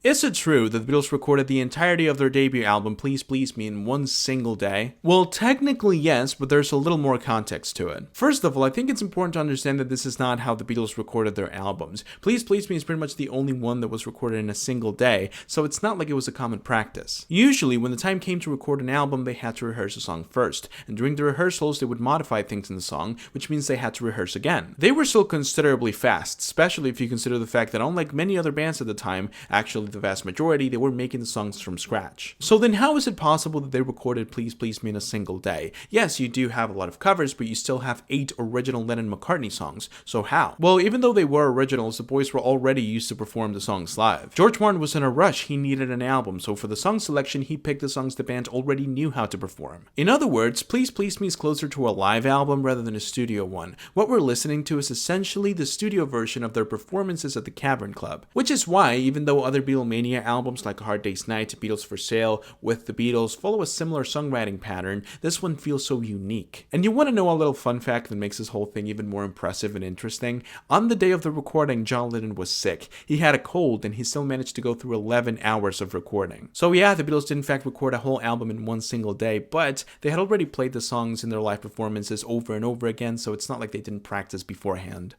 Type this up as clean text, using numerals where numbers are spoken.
Is it true that the Beatles recorded the entirety of their debut album, Please Please Me, in one single day? Well, technically yes, but there's a little more context to it. First of all, I think it's important to understand that this is not how the Beatles recorded their albums. Please Please Me is pretty much the only one that was recorded in a single day, so it's not like it was a common practice. Usually, when the time came to record an album, they had to rehearse a song first, and during the rehearsals, they would modify things in the song, which means they had to rehearse again. They were still considerably fast, especially if you consider the fact that unlike many other bands at the time, actually the vast majority, they were making the songs from scratch. So then how is it possible that they recorded Please Please Me in a single day? Yes, you do have a lot of covers, but you still have 8 original Lennon-McCartney songs, so how? Well, even though they were originals, the boys were already used to perform the songs live. George Martin was in a rush, he needed an album, so for the song selection, he picked the songs the band already knew how to perform. In other words, Please Please Me is closer to a live album rather than a studio one. What we're listening to is essentially the studio version of their performances at the Cavern Club, which is why, even though other Beatlemania albums like A Hard Day's Night, Beatles for Sale, With the Beatles follow a similar songwriting pattern, this one feels so unique. And you want to know a little fun fact that makes this whole thing even more impressive and interesting? On the day of the recording, John Lennon was sick. He had a cold and he still managed to go through 11 hours of recording. So yeah, the Beatles did in fact record a whole album in one single day, but they had already played the songs in their live performances over and over again, so it's not like they didn't practice beforehand.